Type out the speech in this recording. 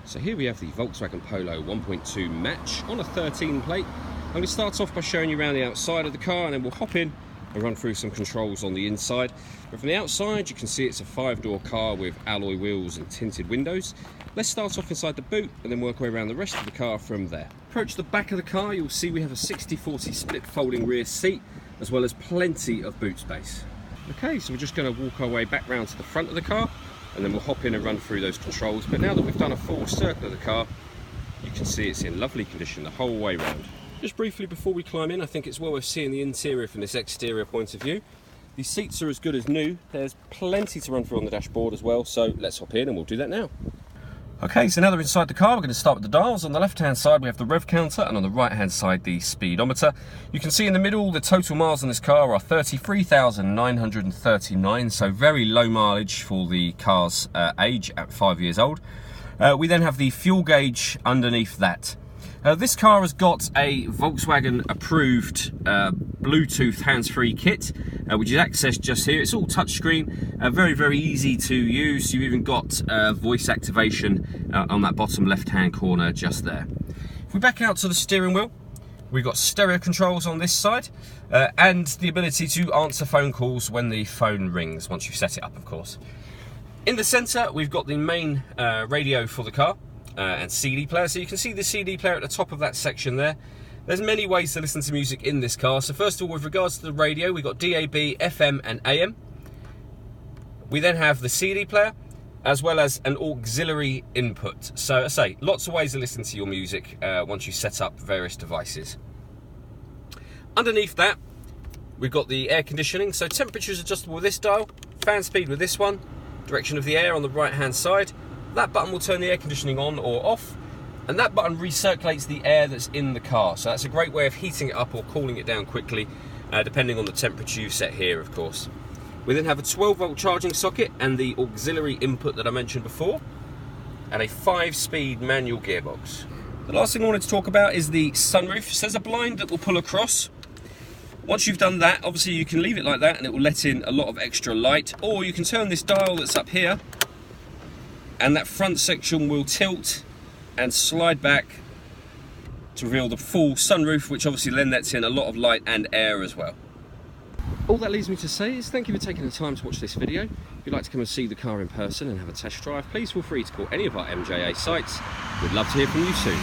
So here we have the Volkswagen Polo 1.2 match on a 13 plate. I'm going to start off by showing you around the outside of the car, and then we'll hop in and run through some controls on the inside. But from the outside you can see it's a 5-door car with alloy wheels and tinted windows. Let's start off inside the boot and then work our way around the rest of the car from there. Approach the back of the car, you'll see we have a 60/40 split folding rear seat, as well as plenty of boot space. Okay, so we're just going to walk our way back round to the front of the car, and then we'll hop in and run through those controls. But now that we've done a full circle of the car, you can see it's in lovely condition the whole way round. Just briefly before we climb in, I think it's well worth seeing the interior from this exterior point of view. The seats are as good as new. There's plenty to run through on the dashboard as well, so let's hop in and we'll do that now. Okay, so now that we're inside the car, we're going to start with the dials. On the left-hand side, we have the rev counter, and on the right-hand side, the speedometer. You can see in the middle, the total miles on this car are 33,939, so very low mileage for the car's age at 5 years old. We then have the fuel gauge underneath that. This car has got a Volkswagen approved Bluetooth hands-free kit, which is accessed just here. It's all touchscreen, very easy to use. You've even got voice activation on that bottom left-hand corner just there. If we back out to the steering wheel, we've got stereo controls on this side, and the ability to answer phone calls when the phone rings, once you've set it up, of course. In the centre, we've got the main radio for the car. And CD player, so you can see the CD player at the top of that section there. There's many ways to listen to music in this car. So first of all, with regards to the radio, we've got DAB, FM and AM. We then have the CD player, as well as an auxiliary input. So I say, lots of ways to listen to your music once you set up various devices. Underneath that, we've got the air conditioning. So temperature is adjustable with this dial, fan speed with this one, direction of the air on the right hand side. That button will turn the air conditioning on or off, and that button recirculates the air that's in the car. So that's a great way of heating it up or cooling it down quickly, depending on the temperature you set here, of course. We then have a 12-volt charging socket and the auxiliary input that I mentioned before, and a 5-speed manual gearbox. The last thing I wanted to talk about is the sunroof. So there's a blind that will pull across. Once you've done that, obviously you can leave it like that and it will let in a lot of extra light, or you can turn this dial that's up here, and that front section will tilt and slide back to reveal the full sunroof, which obviously then lets in a lot of light and air as well. All that leaves me to say is thank you for taking the time to watch this video. If you'd like to come and see the car in person and have a test drive, please feel free to call any of our MJA sites. We'd love to hear from you soon.